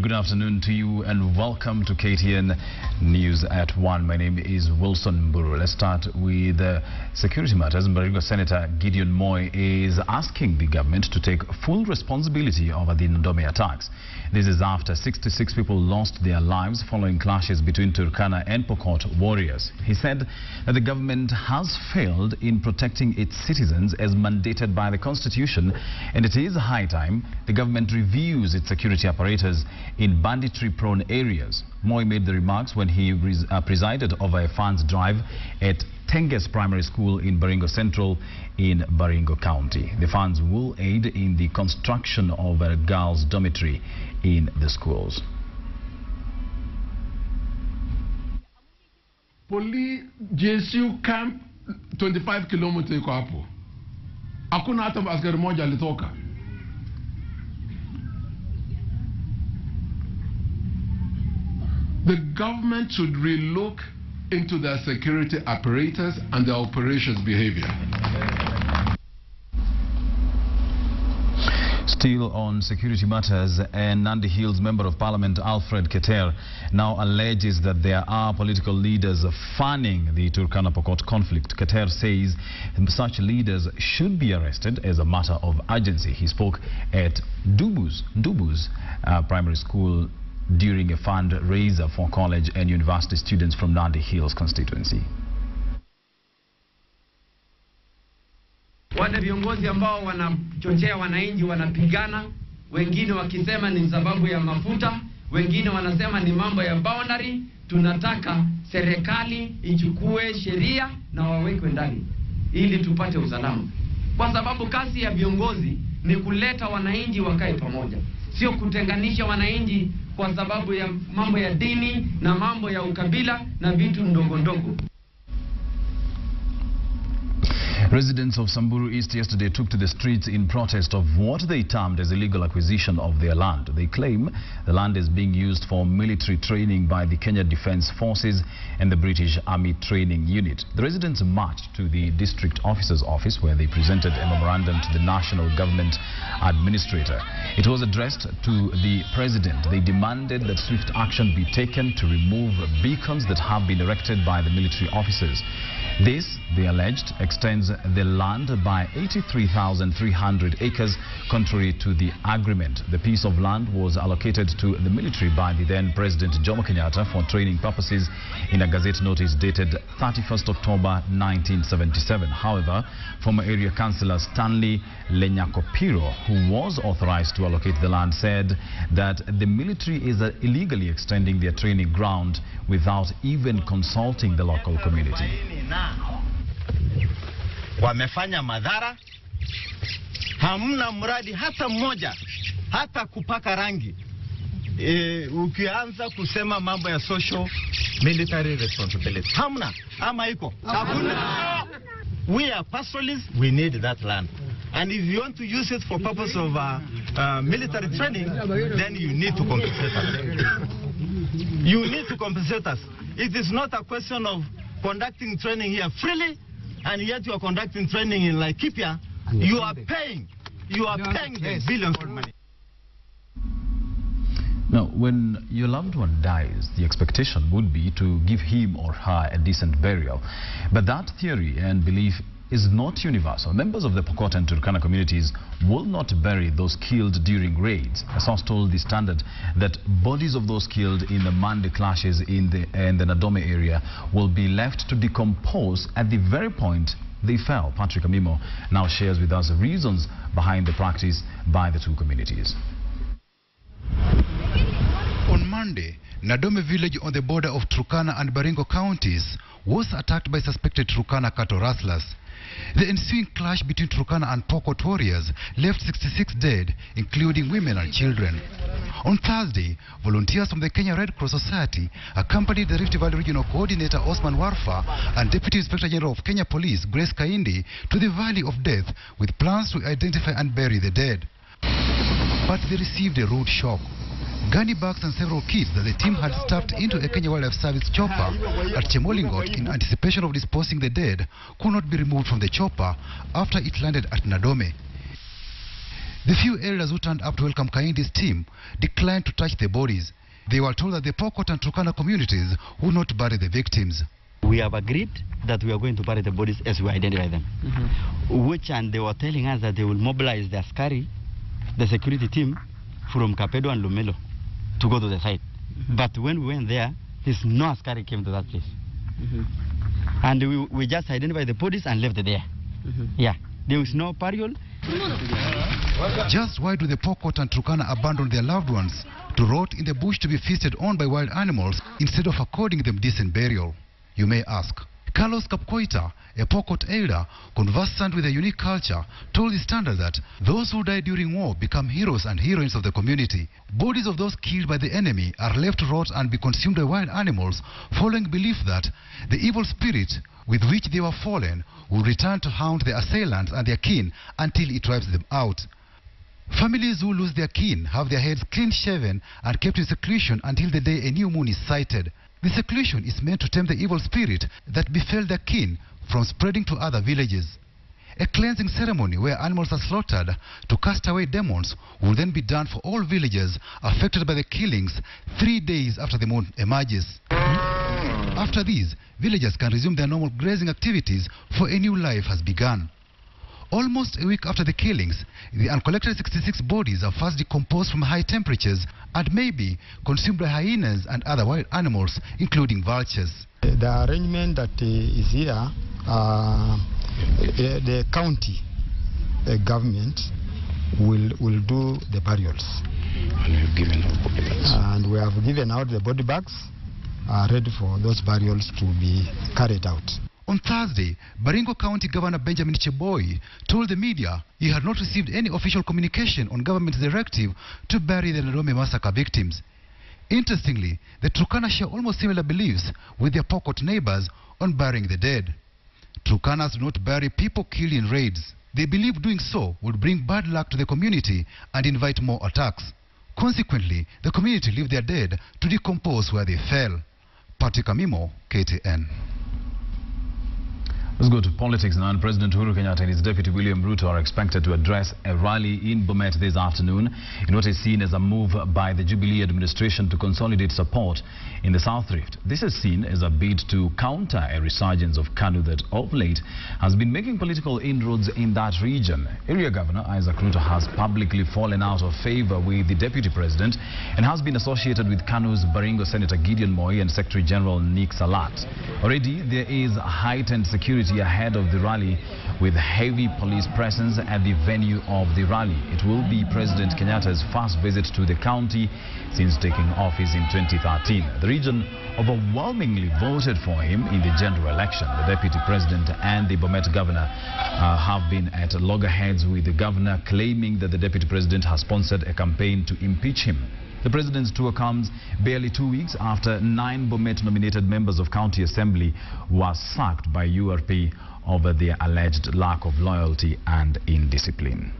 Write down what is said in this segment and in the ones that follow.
Good afternoon to you and welcome to KTN News at 1. My name is Wilson Mburu. Let's start with security matters. Baringo Senator Gideon Moi is asking the government to take full responsibility over the Ndome attacks. This is after 66 people lost their lives following clashes between Turkana and Pokot warriors. He said that the government has failed in protecting its citizens as mandated by the Constitution, and it is high time the government reviews its security apparatus in banditry-prone areas. Moi made the remarks when he presided over a funds drive at Tenges Primary School in Baringo Central in Baringo County. The funds will aid in the construction of a girls' dormitory in the schools. Police JSU camp 25 kilometers iko hapo. Hakuna hata askari moja alitoka. The government should relook into their security apparatus and their operations behavior. Still on security matters, and Nandi Hills Member of Parliament Alfred Keter now alleges that there are political leaders fanning the Turkana-Pokot conflict. Keter says such leaders should be arrested as a matter of urgency. He spoke at Dubu's Primary School during a fundraiser for college and university students from Nandi Hills constituency. Wale viongozi ambao wanachochea wananchi wanapigana, wengine wakisema ni sababu ya mafuta, wengine wanasema ni mambo ya boundary. Tunataka serikali ichukue sheria na wawekwe ndani ili tupate usalama, kwa sababu kazi ya viongozi ni kuleta wananchi wakae pamoja, sio kutenganisha wananchi kwa sababu ya mambo ya dini na mambo ya ukabila na vitu ndogo ndogo. Residents of Samburu East yesterday took to the streets in protest of what they termed as illegal acquisition of their land. They claim the land is being used for military training by the Kenya Defence Forces and the British Army Training Unit. The residents marched to the district officer's office where they presented a memorandum to the National Government Administrator. It was addressed to the President. They demanded that swift action be taken to remove beacons that have been erected by the military officers. This, they alleged, extends the land by 83,300 acres, contrary to the agreement. The piece of land was allocated to the military by the then President Jomo Kenyatta for training purposes in a Gazette notice dated 31st October 1977. However, former area councillor Stanley Lenyakopiro, who was authorized to allocate the land, said that the military is illegally extending their training ground without even consulting the local community. Wamefanya madhara, hamna mradi hata mmoja, hata kupaka rangi. Ukianza kusema mambo ya social military responsibility, hamna, ama iko hakuna. We are pastoralists, we need that land. And if you want to use it for purpose of military training, then you need to compensate us. You need to compensate us. It is not a question of conducting training here freely, and yet you are conducting training in Laikipia. You are paying the billions of money. Now, when your loved one dies, the expectation would be to give him or her a decent burial. But that theory and belief is not universal. Members of the Pokot and Turkana communities will not bury those killed during raids. A source told the Standard that bodies of those killed in the Mande clashes in the Ndome area will be left to decompose at the very point they fell. Patrick Amimo now shares with us the reasons behind the practice by the two communities. On Monday, Ndome village on the border of Turkana and Baringo counties was attacked by suspected Turkana cattle rustlers. The ensuing clash between Turkana and Pokot warriors left 66 dead, including women and children. On Thursday, volunteers from the Kenya Red Cross Society accompanied the Rift Valley Regional Coordinator Osman Warfa and Deputy Inspector General of Kenya Police Grace Kaindi to the Valley of Death with plans to identify and bury the dead. But they received a rude shock. Gunny bags and several kits that the team had stuffed into a Kenya Wildlife Service chopper at Chemolingot in anticipation of disposing the dead could not be removed from the chopper after it landed at Ndome. The few elders who turned up to welcome Kaindi's team declined to touch the bodies. They were told that the Pokot and Turkana communities would not bury the victims. We have agreed that we are going to bury the bodies as we identify them. And they were telling us that they will mobilize the askari, the security team, from Kapedo and Lumelo to go to the site. But when we went there, there's no askari came to that place. And we just identified the bodies and left it there. Yeah, there was no burial. Just why do the Pokot and Turkana abandon their loved ones to rot in the bush to be feasted on by wild animals instead of according them decent burial? You may ask. Carlos Kapkoita, a Pokot elder conversant with a unique culture, told the Standard that those who die during war become heroes and heroines of the community. Bodies of those killed by the enemy are left to rot and be consumed by wild animals, following belief that the evil spirit with which they were fallen will return to haunt their assailants and their kin until it wipes them out. Families who lose their kin have their heads clean-shaven and kept in seclusion until the day a new moon is sighted. The seclusion is meant to tempt the evil spirit that befell their kin from spreading to other villages. A cleansing ceremony where animals are slaughtered to cast away demons will then be done for all villages affected by the killings 3 days after the moon emerges. After these, villagers can resume their normal grazing activities, for a new life has begun. Almost a week after the killings, the uncollected 66 bodies are first decomposed from high temperatures and may be consumed by hyenas and other wild animals, including vultures. The arrangement that is here, the county government will do the burials. And we have given out the body bags, ready for those burials to be carried out. On Thursday, Baringo County Governor Benjamin Cheboy told the media he had not received any official communication on government's directive to bury the Nadome massacre victims. Interestingly, the Turkana share almost similar beliefs with their Pokot neighbors on burying the dead. Turkanas do not bury people killed in raids. They believe doing so would bring bad luck to the community and invite more attacks. Consequently, the community leave their dead to decompose where they fell. Patrick Amimo, KTN. Let's go to politics now. President Uhuru Kenyatta and his deputy William Ruto are expected to address a rally in Bomet this afternoon in what is seen as a move by the Jubilee administration to consolidate support in the South Rift. This is seen as a bid to counter a resurgence of KANU that of late has been making political inroads in that region. Area Governor Isaac Ruto has publicly fallen out of favor with the deputy president and has been associated with KANU's Baringo Senator Gideon Moi and Secretary General Nick Salat. Already there is heightened security ahead of the rally with heavy police presence at the venue of the rally. It will be President Kenyatta's first visit to the county since taking office in 2013. The region overwhelmingly voted for him in the general election. The deputy president and the Bomet governor have been at loggerheads with the governor, claiming that the deputy president has sponsored a campaign to impeach him. The president's tour comes barely 2 weeks after 9 Bomet-nominated members of county assembly were sacked by URP over their alleged lack of loyalty and indiscipline.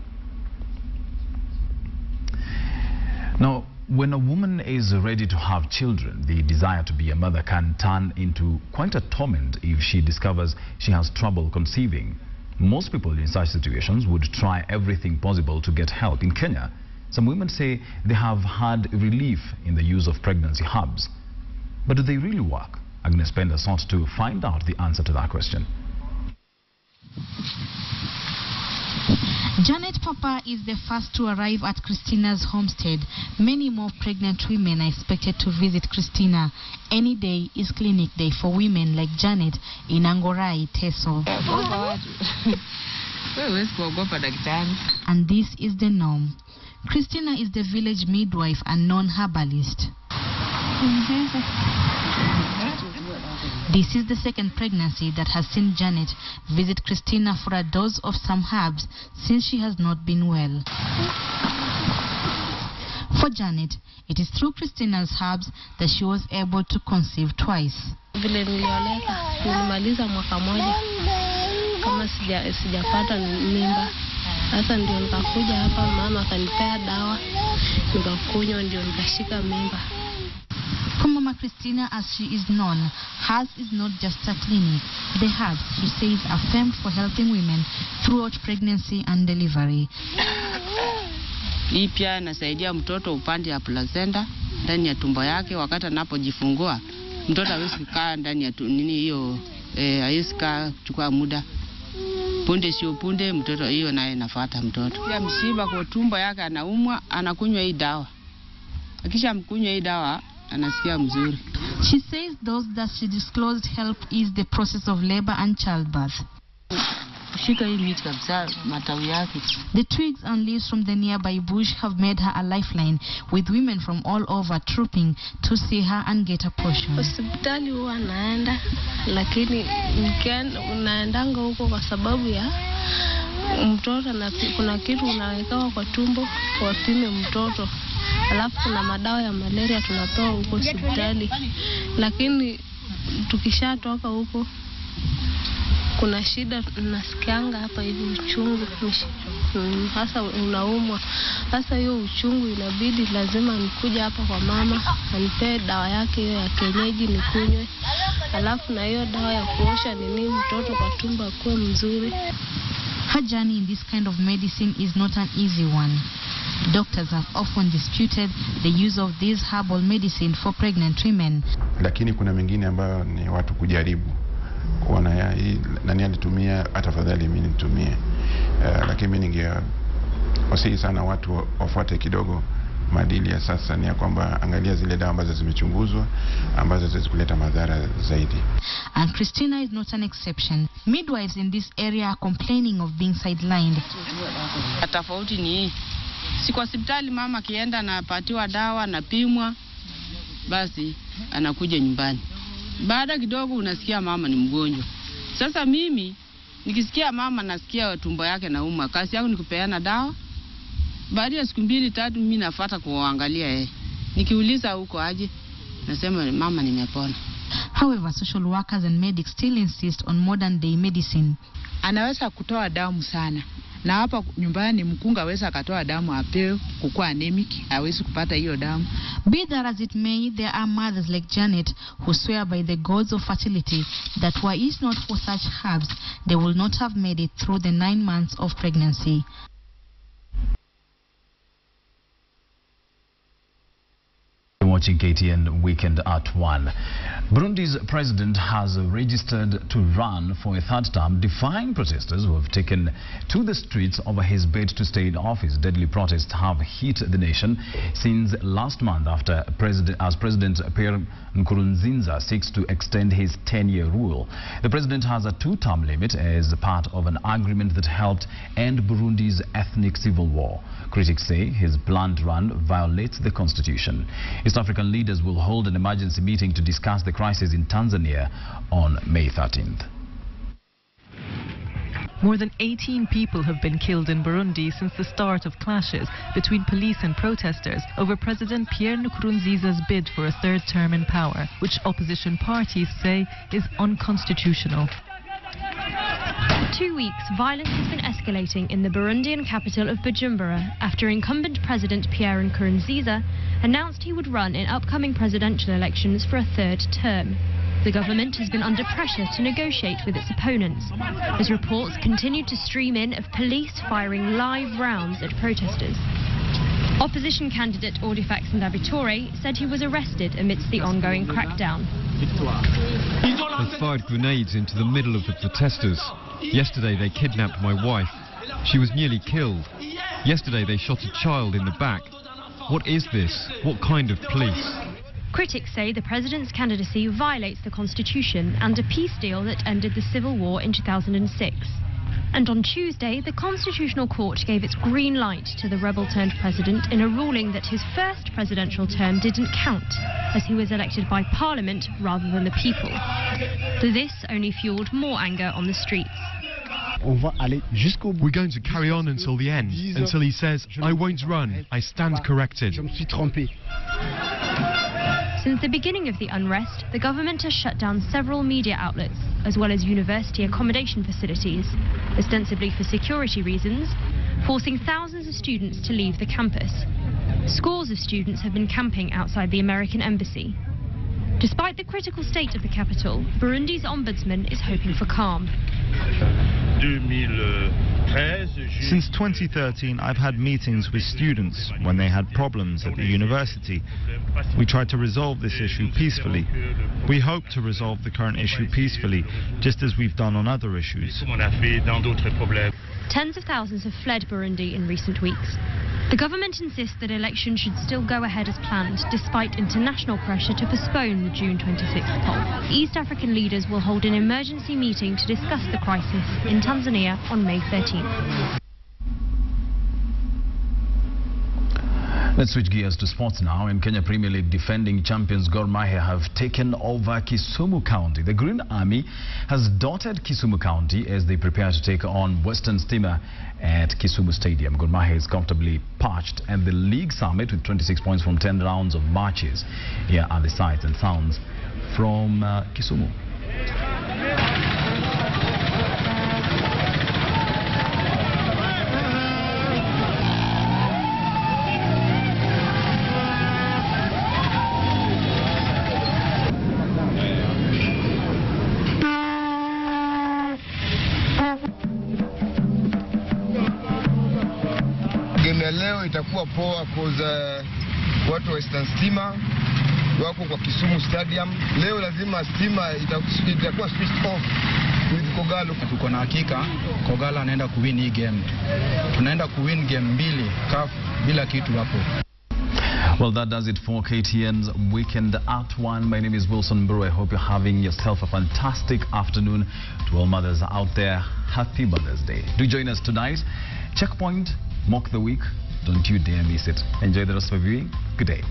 Now, when a woman is ready to have children, the desire to be a mother can turn into quite a torment if she discovers she has trouble conceiving. Most people in such situations would try everything possible to get help. In Kenya, some women say they have had relief in the use of pregnancy herbs. But do they really work? Agnes Penda sought to find out the answer to that question. Janet Papa is the first to arrive at Christina's homestead. Many more pregnant women are expected to visit Christina. Any day is clinic day for women like Janet in Angorai, Teso. And this is the norm. Christina is the village midwife and non-herbalist. This is the second pregnancy that has seen Janet visit Christina for a dose of some herbs since she has not been well. For Janet, it is through Christina's herbs that she was able to conceive twice. Sasa ndio nikakuja hapa, mama akanipea dawa, nikakunywa ndio nikashika mimba. For Mama Christina, as she is known, hers is not just a clinic. The herbs, she says, are famed for helping women throughout pregnancy and delivery. Hii pia inasaidia mtoto upande ya placenta ndani ya tumbo yake. Wakati anapojifungua mtoto hawezi kukaa ndani ya hiyo hawezi kuchukua muda. Punde sio punde mtoto hiyo naye nafuata mtoto. Pia mshiba kwa tumbo yake anaumwa, anakunywa hii dawa. Akisha mkunywa hii dawa anasikia mzuri. She says those that she disclosed help ease the process of labor and childbirth. The twigs and leaves from the nearby bush have made her a lifeline, with women from all over trooping to see her and get a portion. Hospitali huwa naenda, lakini unaendanga huko kwa sababu ya mtoto, na kuna kitu unawekewa kwa tumbo wapime mtoto. Alafu kuna madawa ya malaria tunapewa huko hospitali, lakini tukishatoka huko kuna shida, nasikianga hapa hivi uchungu, hasa unaumwa. Hasa hiyo uchungu inabidi lazima nikuja hapa kwa mama anipe dawa yake hiyo ya kienyeji nikunywe, alafu na hiyo dawa ya kuosha mtoto kwa tumbo akuwe mzuri. Her journey in this kind of medicine is not an easy one. Doctors have often disputed the use of this herbal medicine for pregnant women. Lakini kuna mengine ambayo ni watu kujaribu kuona hii nani alitumia, hata fadhali mimi nitumie. Lakini mimi ningewasihi sana watu wafuate kidogo maadili ya sasa, ni ya kwamba angalia zile dawa ambazo zimechunguzwa ambazo zinaweza kuleta madhara zaidi. And Christina is not an exception. Midwives in this area are complaining of being sidelined. Tofauti ni si kwa hospitali mama akienda anapatiwa dawa na pimwa, basi anakuja nyumbani. Baada kidogo unasikia mama ni mgonjwa. Sasa mimi nikisikia mama nasikia tumbo yake nauma, kazi yangu ni kupeana dawa. Baada ya siku 2-3 mimi nafuata kuangalia yeye. Nikiuliza huko aje, nasema mama nimepona. However, social workers and medics still insist on modern day medicine. Anaweza kutoa damu sana. Na hapa nyumbani mkunga aweza akatoa damu apewe kukua anemic, hawezi kupata hiyo damu. Be that as it may, there are mothers like Janet who swear by the gods of fertility that were it not for such herbs, they will not have made it through the 9 months of pregnancy. Watching KTN Weekend at 1. Burundi's president has registered to run for a third term, defying protesters who have taken to the streets over his bid to stay in office. Deadly protests have hit the nation since last month after President Pierre Nkurunziza seeks to extend his 10-year rule. The president has a 2-term limit as part of an agreement that helped end Burundi's ethnic civil war. Critics say his planned run violates the constitution. East African leaders will hold an emergency meeting to discuss the crisis in Tanzania on May 13th. More than 18 people have been killed in Burundi since the start of clashes between police and protesters over President Pierre Nkurunziza's bid for a third term in power, which opposition parties say is unconstitutional. For 2 weeks, violence has been escalating in the Burundian capital of Bujumbura after incumbent President Pierre Nkurunziza announced he would run in upcoming presidential elections for a third term. The government has been under pressure to negotiate with its opponents, as reports continue to stream in of police firing live rounds at protesters. Opposition candidate Audifax Ndabitore said he was arrested amidst the ongoing crackdown. They fired grenades into the middle of the protesters. Yesterday they kidnapped my wife. She was nearly killed. Yesterday they shot a child in the back. What is this? What kind of police? Critics say the president's candidacy violates the constitution and a peace deal that ended the civil war in 2006. And on Tuesday, the Constitutional Court gave its green light to the rebel-turned-president in a ruling that his first presidential term didn't count, as he was elected by Parliament rather than the people. This only fueled more anger on the streets. We're going to carry on until the end, until he says, I won't run, I stand corrected. Since the beginning of the unrest, the government has shut down several media outlets, as well as university accommodation facilities, ostensibly for security reasons, forcing thousands of students to leave the campus. Scores of students have been camping outside the American embassy. Despite the critical state of the capital, Burundi's ombudsman is hoping for calm. Since 2013, I've had meetings with students when they had problems at the university. We tried to resolve this issue peacefully. We hope to resolve the current issue peacefully, just as we've done on other issues. Tens of thousands have fled Burundi in recent weeks. The government insists that elections should still go ahead as planned, despite international pressure to postpone the June 26th poll. East African leaders will hold an emergency meeting to discuss the crisis in Tanzania on May 13th. Let's switch gears to sports now. In Kenya Premier League, defending champions Gor Mahia have taken over Kisumu County. The Green Army has dotted Kisumu County as they prepare to take on Western Stima at Kisumu Stadium. Gor Mahia is comfortably perched at the league summit with 26 points from 10 rounds of matches. Here are the sights and sounds from Kisumu. Leo itakuwa poa cause watu wa Western Stima wako kwa Kisumu Stadium. Leo lazima Stima itakuwa switched off with Kogalo. Tuko na hakika Kogalo anaenda kuwin hii game. Tunaenda kuwin game 2 CAF bila kitu hapo. Well, that does it for KTN's Weekend at 1. My name is Wilson Buru. I hope you're having yourself a fantastic afternoon. To all mothers out there, happy Mother's Day. Do join us tonight. Checkpoint, mock the week. Don't you dare miss it. Enjoy the rest of your viewing. Good day.